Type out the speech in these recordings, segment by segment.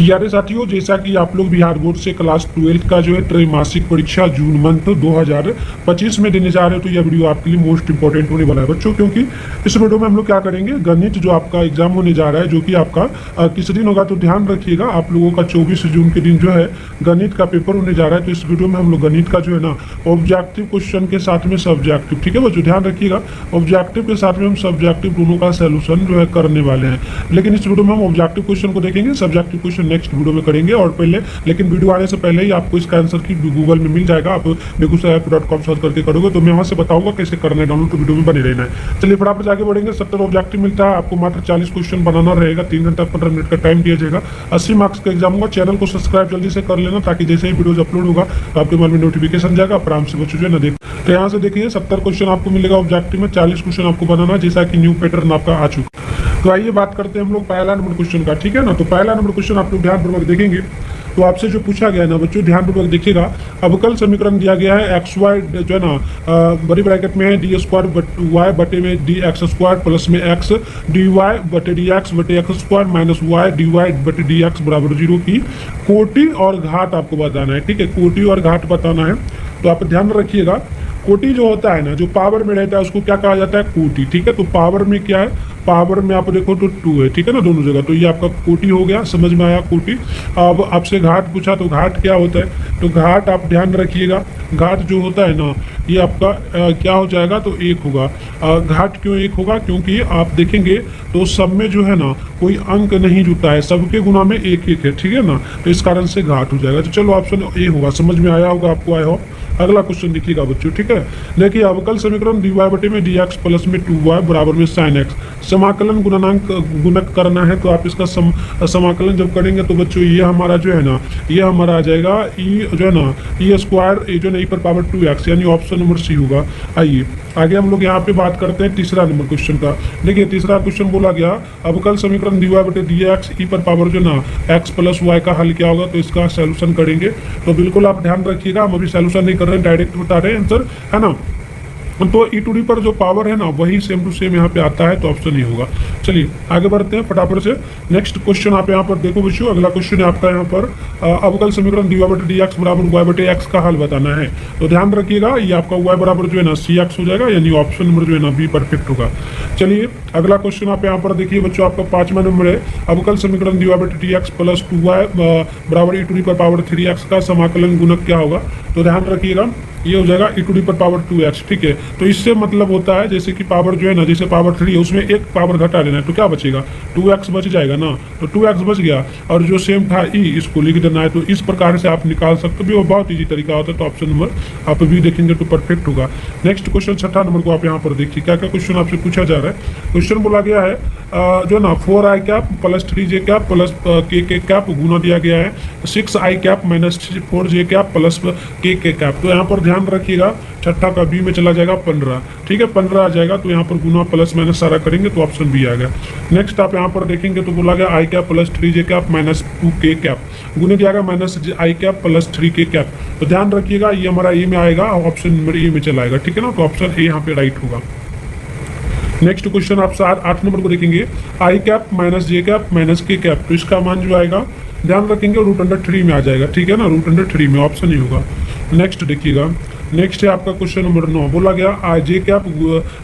यारे साथियों, जैसा कि आप लोग बिहार बोर्ड से क्लास 12 का जो है त्रैमासिक परीक्षा जून मंथ 2025 में देने जा रहे हो, तो यह वीडियो आपके लिए मोस्ट इंपॉर्टेंट होने वाला है बच्चों, क्योंकि इस वीडियो में हम लोग क्या करेंगे, गणित जो आपका एग्जाम होने जा रहा है, जो कि आपका किस दिन होगा, तो ध्यान रखिएगा आप लोगों का 24 जून के दिन जो है गणित का पेपर होने जा रहा है। तो इस वीडियो में हम लोग गणित का जो है ना ऑब्जेक्टिव क्वेश्चन के साथ में सब्जेक्टिव, ठीक है बच्चों, ध्यान रखिएगा, ऑब्जेक्टिव के साथ में हम सब्जेक्टिव दोनों का सोल्यूशन जो है करने वाले हैं। लेकिन इस वीडियो में हम ऑब्जेक्टिव क्वेश्चन को देखेंगे, सब्जेक्टिव क्वेश्चन नेक्स्ट वीडियो में करेंगे। और पहले लेकिन वीडियो आने से पहले ही आपको इसका आंसर की गूगल में मिल जाएगा, आप begusarai.com सर्च करके करोगे तो मैं वहां से बताऊंगा कैसे करना है डाउनलोड, तो वीडियो में बने रहना है। चलिए फटाफट आगे बढ़ेंगे। 70 ऑब्जेक्टिव मिलता है आपको, मात्र 40 क्वेश्चन बनाना रहेगा, 3 घंटा 15 मिनट का टाइम दिया जाएगा, 80 मार्क्स का एग्जाम होगा। चैनल को सब्सक्राइब जल्दी से कर लेना, ताकि जैसे ही वीडियो अपलोड होगा तो आपके मोबाइल में नोटिफिकेशन जाएगा, आप आराम से बच्चों जो है ना देख। तो यहाँ से देखिए 70 क्वेश्चन आपको मिलेगा ऑब्जेक्टिव में, 40 क्वेश्चन आपको बनाना, जैसा कि न्यू पैटर्न आपका आ चुका। तो आइए बात करते हैं हम लोग पहला नंबर क्वेश्चन का, ठीक है ना। तो पहला नंबर क्वेश्चन आप लोग ध्यानपूर्वक देखेंगे। तो आपसे जो पूछा गया है ना बच्चों, ध्यानपूर्वक देखिएगा। अवकल समीकरण दिया गया है, एक्स वाई जो है ना बड़ी ब्रैकेट में है डी स्क्वायर वाई बटे में डी एक्स स्क्वायर प्लस में एक्स डी वाई बटे डी एक्स बटे X square minus Y D Y बटे डी एक्स बराबर 0 की कोटि और घात आपको बताना है, ठीक है, कोटि और घात बताना है। तो आप ध्यान रखिएगा, कोटि जो होता है ना, जो पावर में रहता है उसको क्या कहा जाता है, कोटि, ठीक है। तो पावर में क्या है, पावर में आप देखो तो 2 है, ठीक है ना, दोनों जगह। तो ये आपका कोटि हो गया, समझ में आया कोटि। अब आपसे घाट पूछा, तो घाट क्या होता है, तो घाट आप ध्यान रखिएगा, घाट जो होता है ना ये आपका क्या हो जाएगा, तो 1 होगा। घाट क्यों 1 होगा, क्योंकि आप देखेंगे तो सब में जो है ना कोई अंक नहीं जुटा है, सबके गुना में 1-1 है, ठीक है ना, तो इस कारण से घाट हो जाएगा। तो चलो ऑप्शन ए होगा, समझ में आया होगा आपको, आया हो। अगला क्वेश्चन देखिएगा बच्चों, ठीक है। देखिए अवकल समीकरण dy बटे में dx प्लस में 2y बराबर में sin x, समाकलन गुणक करना है। तो आप इसका समाकलन जब करेंगे तो बच्चों ये हमारा जो है ना, ये हमारा आ जाएगा e जो है ना e स्क्वायर ए जो है पर पावर 2x, यानी ऑप्शन नंबर सी होगा। आइए आगे हम लोग यहाँ पे बात करते हैं तीसरा नंबर क्वेश्चन का। देखिए तीसरा क्वेश्चन बोला गया, अवकल समीकरण dy बटे dx e पर पावर जो ना x प्लस y का हल क्या होगा, तो इसका सोल्यूशन करेंगे। तो बिल्कुल आप ध्यान रखिएगा, हम अभी सोल्यूशन नहीं कर रहे हैं, डायरेक्ट बता रहे हैं आंसर, है ना। तो ई टू डी पर जो पावर है ना वही सेम टू सेम यहाँ पे आता है, तो ऑप्शन ही होगा। चलिए आगे बढ़ते हैं फटाफट से। नेक्स्ट क्वेश्चन आप यहाँ पर देखो बच्चों, अगला क्वेश्चन है आपका यहाँ पर अवकल समीकरण dy बटे dx बराबर y बटे x का हल बताना है। तो ध्यान रखिएगा, ये आपका y बराबर जो है ना cx हो जाएगा, यानी ऑप्शन नंबर जो है ना बी परफेक्ट होगा। चलिए अगला क्वेश्चन आप यहाँ पर देखिए बच्चों, आपका 5वां नंबर है, अवकल समीकरण dy बटे dx प्लस 2y बराबर ई टू डी पर पावर 3x का समाकलन गुणक क्या होगा। तो ध्यान रखिएगा, ये हो जाएगा ई टू डी पर पावर 2x, ठीक है। तो इससे मतलब होता है जैसे कि पावर जो है ना, जैसे पावर 3 है उसमें एक पावर घटा लेना है, तो क्या बचेगा, 2x बच जाएगा ना। तो 2x बच गया, और जो सेम था ई इसको लिख देना है। तो इस प्रकार से आप निकाल सकते हो, बहुत ईजी तरीका होता है। तो ऑप्शन नंबर आप भी देखेंगे तो परफेक्ट होगा। नेक्स्ट क्वेश्चन 6ठा नंबर को आप यहाँ पर देखिए, क्या क्या क्वेश्चन आपसे पूछा जा रहा है। क्वेश्चन बोला गया है जो ना 4i cap plus 3j cap plus के कैप गुना दिया गया है 6i cap minus 4j cap plus के कैप। तो यहाँ पर ध्यान रखिएगा, छठा का बी में चला जाएगा 15, ठीक है, 15 आ जाएगा। तो यहाँ पर गुना प्लस माइनस सारा करेंगे तो ऑप्शन बी आ गया। नेक्स्ट आप यहाँ पर देखेंगे तो बोला गया I cap plus 3j cap minus 2k cap गुने दिया गया minus I cap plus 3k cap. तो ध्यान रखिएगा, ये हमारा ए में आएगा, ऑप्शन नंबर ए में चला आएगा, ठीक है ना। तो ऑप्शन ए यहाँ पे राइट होगा। नेक्स्ट क्वेश्चन आप 8 नंबर को देखेंगे, आई कैप माइनस जे कैप माइनस के कैप। तो इसका मान जो आएगा ध्यान रखेंगे √3 में आ जाएगा, ठीक है ना, √3 में ऑप्शन ही होगा। नेक्स्ट देखिएगा, नेक्स्ट है आपका क्वेश्चन नंबर 9, बोला गया आई जे कैप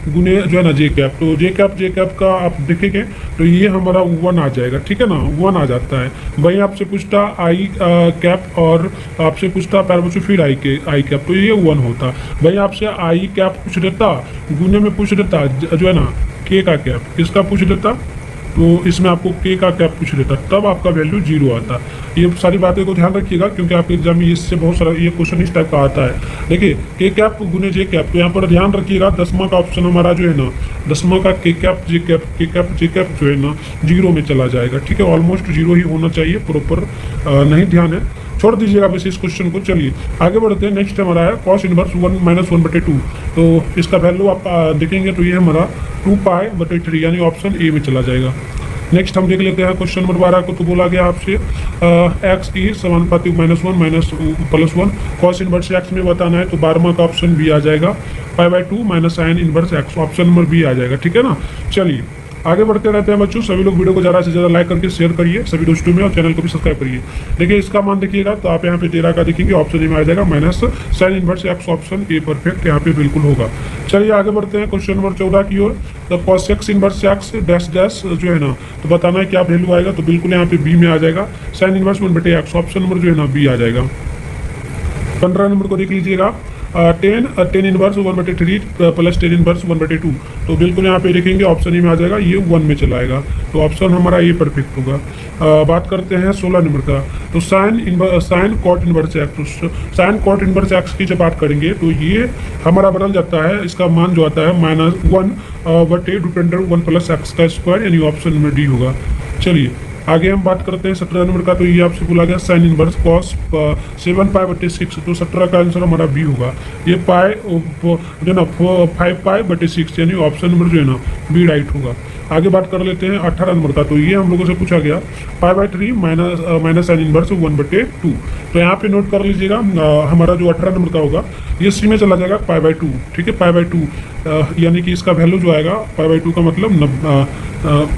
गुने जो है ना जे कैप। तो जे कैप का आप देखेंगे तो ये हमारा 1 आ जाएगा, ठीक है ना, 1 आ जाता है। वहीं आपसे पूछता आई कैप और आपसे पूछता पैर फिर आई कैप, तो ये 1 होता। वहीं आपसे आई कैप पूछ देता, गुने में पूछ देता जो है ना के का कैप, किसका पूछ देता, तो इसमें आपको के का कैप पूछ लेता, तब आपका वैल्यू 0 आता। ये सारी बातें को ध्यान रखिएगा, क्योंकि आपके एग्जाम में इससे बहुत सारा ये क्वेश्चन इस टाइप का आता है। देखिए के कैप गुने जे कैप, तो यहाँ पर ध्यान रखिएगा 10वां का ऑप्शन हमारा जो है ना, 10वां का के कैप जे कैप जो है ना 0 में चला जाएगा, ठीक है। ऑलमोस्ट 0 ही होना चाहिए, प्रॉपर नहीं ध्यान है, छोड़ दीजिएगा वैसे इस क्वेश्चन को। चलिए आगे बढ़ते हैं। नेक्स्ट हमारा है कॉस इनवर्स 1 माइनस 1/2। तो इसका वैल्यू आप देखेंगे तो ये हमारा 2π/3, यानी ऑप्शन ए में चला जाएगा। नेक्स्ट हम देख लेते हैं क्वेश्चन नंबर 12 को। तो बोला गया आपसे एक्स ई समानुपाती -1 माइनस +1 कॉस इनवर्स एक्स में बताना है। तो 12वां का ऑप्शन बी आ जाएगा, π/2 minus sine inverse X, option number B आ जाएगा, ठीक है ना। चलिए आगे बढ़ते रहते हैं बच्चों। सभी लोग वीडियो को ज़्यादा से ज़्यादा लाइक करके शेयर करिए सभी दोस्तों में, और चैनल को भी सब्सक्राइब करिए। देखिए इसका मान देखिएगा तो आप यहाँ पे 13 का देखेंगे, ऑप्शन ए में आ जाएगा minus sine inverse X, option a perfect यहाँ पे बिल्कुल होगा। चलिए आगे बढ़ते हैं क्वेश्चन नंबर 14 की ओर। तो cos x inverse x dash dash जो है ना, तो बताना है क्या वैल्यू आएगा, तो बिल्कुल यहाँ पे बी में आ जाएगा sine inverse 1/x, option number जो है ना बी आ जाएगा। 15 नंबर को देख लीजिएगा, 10 इनवर्स 1/3 प्लस 10 इनवर्स 1/2, तो बिल्कुल यहाँ पे देखेंगे ऑप्शन ई में आ जाएगा, ये 1 में चला आएगा, तो ऑप्शन हमारा ये परफेक्ट होगा। बात करते हैं 16 नंबर का। तो साइन कॉट इनवर्स एक्स, तो साइन कॉट इनवर्स एक्स की जब बात करेंगे तो ये हमारा बदल जाता है, इसका मान जो आता है -1/√1 प्लस एक्स का स्क्वायर, यानी ऑप्शन में डी होगा। चलिए आगे हम बात करते हैं 17 नंबर का। तो ये आपसे बोला गया साइन इनवर्स कॉस 7π/6, तो 17 का आंसर हमारा बी होगा। ये पाई जो ना 5π/6, यानी ऑप्शन नंबर जो है ना बी राइट होगा। आगे बात कर लेते हैं 18 नंबर का। तो ये हम लोगों से पूछा गया π/3 माइनस साइन इनवर्स 1/2, तो यहाँ पे नोट कर लीजिएगा हमारा जो 18 नंबर का होगा ये सी में चला जाएगा π/2, ठीक है, π/2 यानी कि इसका वैल्यू जो आएगा π/2 का मतलब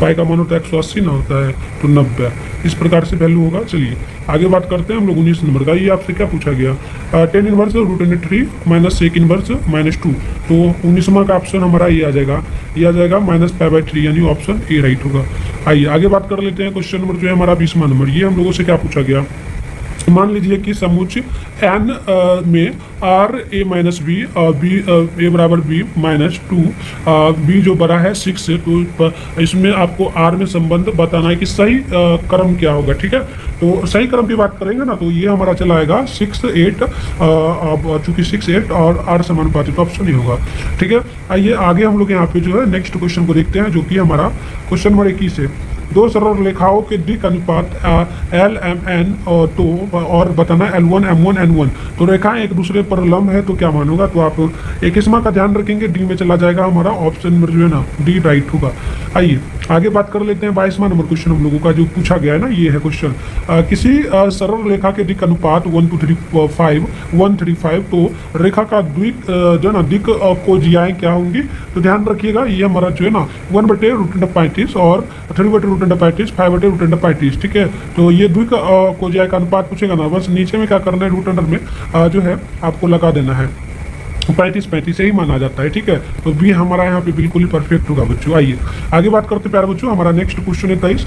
पाई का मान होता है 180 ना होता है तो 90, इस प्रकार से वैल्यू होगा। चलिए आगे बात करते हैं हम लोग 19 नंबर का। ये आपसे क्या पूछा गया, 10 इनवर्स √3 माइनस सेक इनवर्स -2, तो 19वां का ऑप्शन हमारा ये आ जाएगा, ये आ जाएगा -π/3, यानी ऑप्शन ए राइट होगा। आइए आगे बात कर लेते हैं क्वेश्चन नंबर जो है हमारा 20वां नंबर। ये हम लोगों से क्या पूछा गया, मान लीजिए कि समुच्च n में r a minus B B A बराबर b -2 b जो बड़ा है 6 से, तो इसमें आपको r में संबंध बताना है कि सही क्रम क्या होगा, ठीक है। तो सही क्रम की बात करेंगे ना तो ये हमारा चला आएगा 6 8, चूंकि 6 8 और r समानुपातिक, ऑप्शन ही होगा, ठीक है। आइए आगे हम लोग यहाँ पे जो है नेक्स्ट क्वेश्चन को देखते हैं, जो कि हमारा क्वेश्चन नंबर 21 है। दो सरल रेखाओं के दिक् अनुपात LMN और बताना L1 M1 N1, तो रेखाएं एक दूसरे पर लंब है तो क्या मान होगा, तो आप 21वां का ध्यान रखेंगे, डी में चला जाएगा हमारा, ऑप्शन नंबर जो है ना डी राइट होगा। आइए आगे बात कर लेते हैं 22वां नंबर क्वेश्चन हम लोगों का जो पूछा गया है ना, ये है क्वेश्चन किसी सरल रेखा के दिक् अनुपात 1 2 3 5 1 3 5, तो रेखा का द्विक जो है ना दिक् कोजियाएं क्या होंगी, तो ध्यान रखिएगा ये हमारा जो है ना 1/√35 और 3/√35 5/√35, ठीक है। तो ये द्विक कोजिया का अनुपात पूछेगा ना, बस नीचे में क्या करना है, रूट अंडर में जो है आपको लगा देना है, 35 से ही माना जाता है, ठीक है। तो बी हमारा यहाँ पे बिल्कुल ही परफेक्ट होगा बच्चों। आइए आगे बात करते हैं प्यारे बच्चों, हमारा नेक्स्ट क्वेश्चन है 23।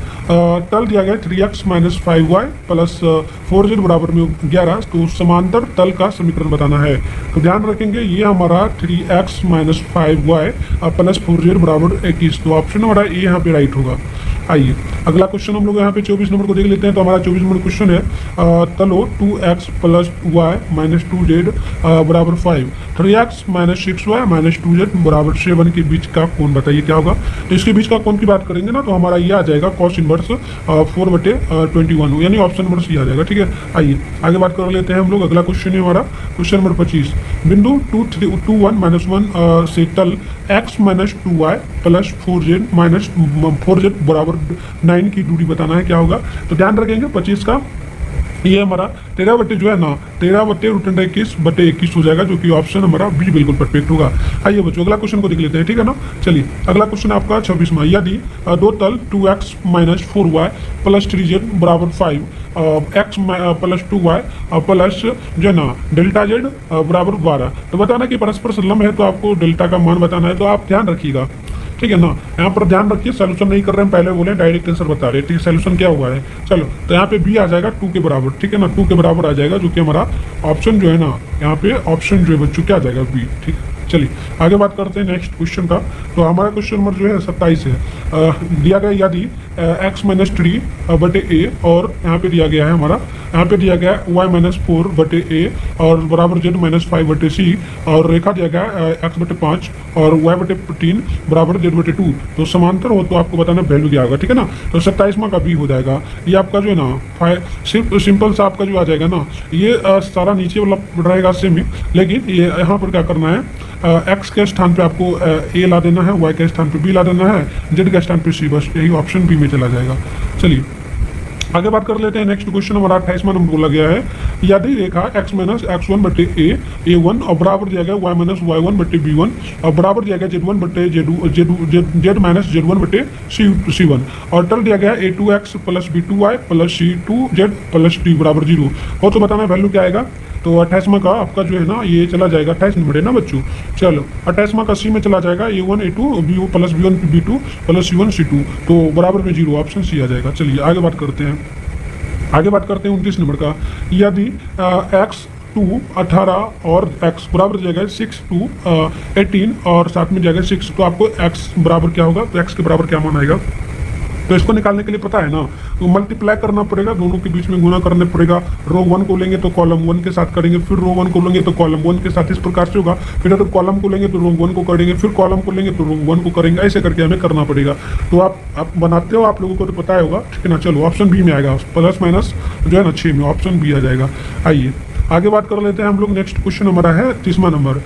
तल दिया गया 3x - 5y प्लस 4z बराबर में 11, तो समांतर तल का समीकरण बताना है। तो ध्यान रखेंगे ये हमारा 3x - 5y प्लस 4z बराबर 21, तो ऑप्शन हमारा ए यहाँ पे राइट होगा। आइए अगला क्वेश्चन हम लोग यहाँ पे 24 नंबर को देख लेते हैं। तो हमारा 24 नंबर क्वेश्चन है तलो 2x + y - 2z बराबर 5, 3x - 6y - 2z बराबर 7 के बीच का कोण बताइए क्या होगा। तो इसके बीच का कोण की बात करेंगे ना तो हमारा ये आ जाएगा cos इनवर्स 4/21, यानी ऑप्शन नंबर सी आ जाएगा, ठीक है। आइए आगे बात कर लेते हैं हम लोग, अगला क्वेश्चन है हमारा क्वेश्चन नंबर 25। बिंदु 2 1 - 1 से तल x - 2y प्लस 4z बराबर 9 की दूरी बताना है क्या होगा। तो ध्यान रखेंगे 25 का ये हमारा 13 बटे जो है ना 13/√21 हो जाएगा, जो कि ऑप्शन हमारा बी बिल्कुल परफेक्ट होगा। आइए बच्चों अगला क्वेश्चन को देख लेते हैं, ठीक है ना। चलिए अगला क्वेश्चन आपका 26वां, यदि दो तल 2x - 4y प्लस 3z बराबर 5 x प्लस 2y प्लस जो है ना डेल्टा z बराबर 12, तो बताना कि परस्पर संलंब है, तो आपको डेल्टा का मान बताना है, तो आप ध्यान रखिएगा, ठीक है ना। यहाँ पर ध्यान रखिए सोल्यूशन नहीं कर रहे हैं, पहले बोले डायरेक्ट आंसर बता रहे हैं, ठीक है। सोल्यूशन क्या हुआ है, चलो तो यहाँ पे बी आ जाएगा 2 के बराबर, ठीक है ना, 2 के बराबर आ जाएगा, जो कि हमारा ऑप्शन जो है ना यहाँ पे ऑप्शन जो है बच्चों क्या आ जाएगा बी, ठीक है। चलिए आगे बात करते हैं नेक्स्ट क्वेश्चन का। तो हमारा क्वेश्चन नंबर जो है 27 है, दिया गया यदि x - 3/a और यहाँ पे दिया गया है हमारा, यहाँ पे दिया गया y - 4/a और बराबर z - 5/c और रेखा दिया गया x/5 और y/3 बराबर z/2, तो समांतर हो तो आपको बताना वैल्यू क्या होगा, ठीक है ना। तो 27वां का बी हो जाएगा। ये आपका जो है ना सिर्फ सिंपल सा आपका जो आ जाएगा ना, ये सारा नीचे वाला रहेगा सेम ही, लेकिन ये यहाँ पर क्या करना है, एक्स के स्थान पे आपको ए ला देना है, वाई के स्थान पे बी ला देना है, जेड के स्थान पे सी, बस यही ऑप्शन बी में चला जाएगा। चलिए आगे बात कर लेते हैं। नेक्स्ट क्वेश्चन हमारा 28वां नंबर बोला गया है, यदि रेखा x माइनस x1 बटे a1 और बराबर दिया गया y माइनस y1 बटे b1 और बराबर दिया गया z1 बटे z माइनस z1 बटे c1 और टल दिया गया a2x plus b2y plus c2z plus d बराबर 0 हो, तो बताना वैल्यू क्या आएगा। तो 28वां का आपका जो है ना ये चला जाएगा, 28 नंबर है ना बच्चों। चलो 28वां का सी में चला जाएगा, a1 a2 b plus b1 b2 plus c1 c2, तो बराबर में 0, ऑप्शन सी आ जाएगा। चलिए आगे बात करते हैं। 29 नंबर का, यदि x 2 18 और x बराबर जाएगा 6 2 18 और साथ में जाएगा 6, तो आपको x बराबर क्या होगा, तो x के बराबर क्या मान आएगा। तो इसको निकालने के लिए पता है ना, तो मल्टीप्लाई करना पड़ेगा, दोनों के बीच में गुना करने पड़ेगा। रो 1 को लेंगे तो कॉलम 1 के साथ करेंगे, फिर रो 1 को लेंगे तो कॉलम 1 के साथ, इस प्रकार से होगा। फिर अगर कॉलम को लेंगे तो रो 1 को करेंगे, फिर कॉलम को लेंगे तो रो 1 को करेंगे, ऐसे करके हमें करना पड़ेगा। तो आप बनाते हो, आप लोगों को तो पता होगा, ठीक है ना। चलो ऑप्शन बी में आएगा, प्लस माइनस जो है ना 6 में, ऑप्शन बी आ जाएगा। आइए आगे बात कर लेते हैं हम लोग। नेक्स्ट क्वेश्चन हमारा है 30वां नंबर,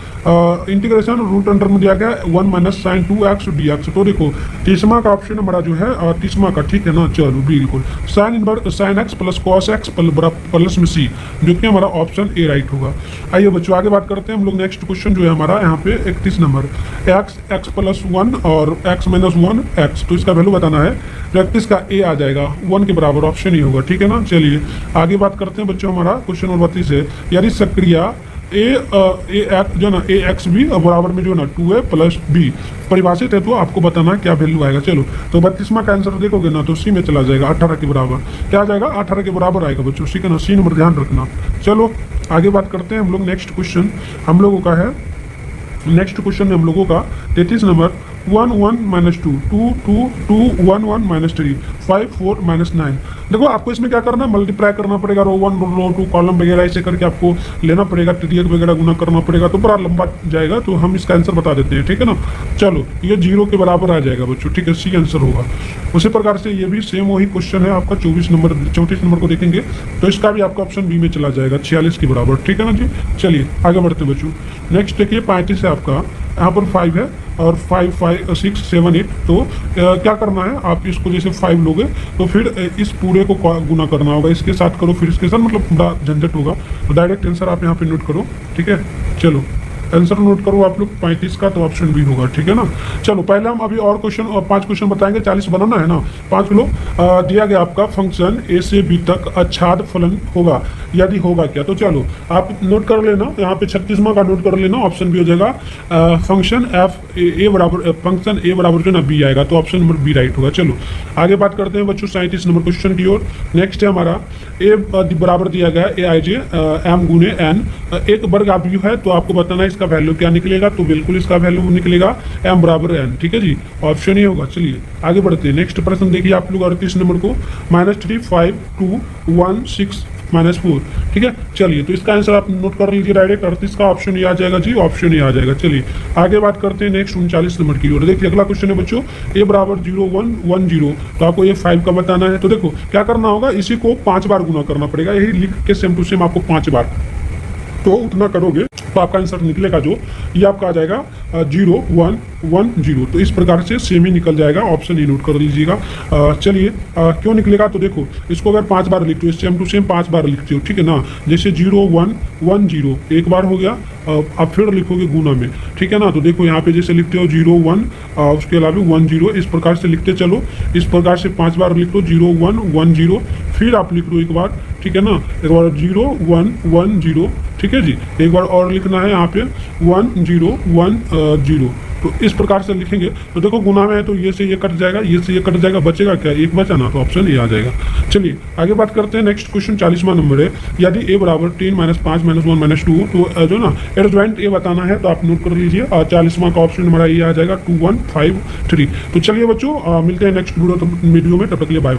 इंटीग्रेशन रूट अंडर में दिया गया 1 माइनस साइन 2x dx। तो देखो 30वां का ऑप्शन हमारा जो है 30वां का, ठीक है ना। चलो बिल्कुल sine inverse sine x plus cos x plus में c, जो कि हमारा ऑप्शन ए राइट होगा। आइए बच्चों आगे बात करते हैं हम लोग। नेक्स्ट क्वेश्चन जो है हमारा यहाँ पे 31 नंबर, x प्लस 1 और x माइनस 1 x, तो इसका वैल्यू बताना है। तो 31 का ए आ जाएगा 1 के बराबर, ऑप्शन ही होगा, ठीक है ना। चलिए आगे बात करते हैं बच्चों। हमारा क्वेश्चन नंबर 32 है, यदि सक्रिया जो ना ए एक्स बी बराबर में जो ना 2a प्लस बी परिभाषित है, तो आपको बताना क्या वैल्यू आएगा। चलो तो 32वां का आंसर देखोगे ना तो सी में चला जाएगा, 18 के बराबर। क्या आ जाएगा, 18 के बराबर आएगा बच्चों, सी का ना, सी नंबर ध्यान रखना। चलो आगे बात करते हैं हम लोग। नेक्स्ट क्वेश्चन हम लोगों का है, नेक्स्ट क्वेश्चन हम लोगों का 33 नंबर, 1 1 माइनस 2 2 2 2 1 1 माइनस 3 5 4 माइनस 9। देखो आपको इसमें क्या करना है, मल्टीप्लाई करना पड़ेगा, रो 1 रो 2 कॉलम वगैरह ऐसे करके आपको लेना पड़ेगा, ट्रियक वगैरह गुना करना पड़ेगा, तो बड़ा लंबा जाएगा। तो हम इसका आंसर बता देते हैं, ठीक है ना। चलो ये 0 के बराबर आ जाएगा बच्चों, ठीक है, सी आंसर होगा। उसी प्रकार से ये भी सेम वही क्वेश्चन है आपका 34 नंबर को देखेंगे तो इसका भी आपका ऑप्शन बी में चला जाएगा, 46 के बराबर, ठीक है ना जी। चलिए आगे बढ़ते हैं बच्चों। नेक्स्ट देखिए 35 है आपका, यहाँ पर 5 है और 5 5 6 7 8, तो क्या करना है, आप इसको जैसे 5 लोगे तो फिर इस पूरे को गुना करना होगा, इसके साथ करो फिर इसके साथ, मतलब बड़ा झंझट होगा। तो डायरेक्ट आंसर आप यहाँ पे नोट करो, ठीक है। चलो आंसर नोट करो आप लोग 35 का, तो ऑप्शन बी होगा, ठीक है ना। चलो पहले हम अभी और क्वेश्चन और 5 क्वेश्चन बताएंगे, 40 बनाना है ना 5 किलो। दिया गया आपका फंक्शन ए से बी तक अछाद फलन होगा, यदि होगा क्या। तो चलो आप नोट कर लेना, यहाँ पे 36वां का नोट कर लेना, ऑप्शन बी हो जाएगा। फंक्शन एफ ए बराबर, फंक्शन ए बराबर जो ना बी आएगा, तो ऑप्शन नंबर बी राइट होगा। चलो आगे बात करते हैं बच्चों 37 नंबर क्वेश्चन की ओर। नेक्स्ट है हमारा ए बराबर दिया गया ए आई जे एम गुने एन, एक वर्ग आप यू है, तो आपको बताना है इसका वैल्यू क्या निकलेगा। तो बिल्कुल इसका वैल्यू निकलेगा एम बराबर एन, ठीक है जी, ऑप्शन ही होगा। चलिए आगे बढ़ते हैं। नेक्स्ट प्रश्न देखिए आप लोग 38 नंबर को, -3 5 2 1 6 -4, ठीक है। चलिए तो इसका आंसर आप नोट कर लीजिए, डायरेक्ट 38 का ऑप्शन ही आ जाएगा जी, ऑप्शन ही आ जाएगा। चलिए आगे बात करते हैं नेक्स्ट 39 नंबर की ओर। देखिए अगला क्वेश्चन है बच्चों, ए बराबर 0 1 1 0, तो आपको ये 5 का बताना है। तो देखो क्या करना होगा, इसी को 5 बार गुना करना पड़ेगा, यही लिख के सेम टू सेम आपको 5 बार, तो उतना करोगे तो आपका आंसर निकलेगा जो ये आपका आ जाएगा 0 1 1 0। तो इस प्रकार से सेम ही निकल जाएगा, ऑप्शन ही नोट कर लीजिएगा। चलिए क्यों निकलेगा, तो देखो इसको अगर 5 बार लिखते हो, सेम टू सेम 5 बार लिखते हो, ठीक है ना। जैसे 0 1 1 0 एक बार हो गया, अब फिर लिखोगे गुना में, ठीक है ना। तो देखो यहाँ पे जैसे लिखते हो 0 1, उसके अलावा 1 0, इस प्रकार से लिखते चलो, इस प्रकार से 5 बार लिख लो 0 1 1 0, फिर आप लिख लो एक बार, ठीक है ना, एक बार 0 1 1 0, ठीक है जी, एक बार और लिखना है यहाँ पे 1 0 1 0। तो इस प्रकार से लिखेंगे तो देखो गुना में है तो ये से ये कट जाएगा, ये से ये कट जाएगा, बचेगा क्या, एक बचा ना, तो ऑप्शन ये आ जाएगा। चलिए आगे बात करते हैं। नेक्स्ट क्वेश्चन 40वां नंबर है, यदि ए बराबर 3 -5 -1 -2, तो जो ना एडजॉइंट ए बताना है, तो आप नोट कर लीजिए। और 40वां का ऑप्शन हमारा ये आ जाएगा 2 1 5 3। तो चलिए बच्चों मिलते हैं नेक्स्ट वीडियो में, तब तक के लिए बाय।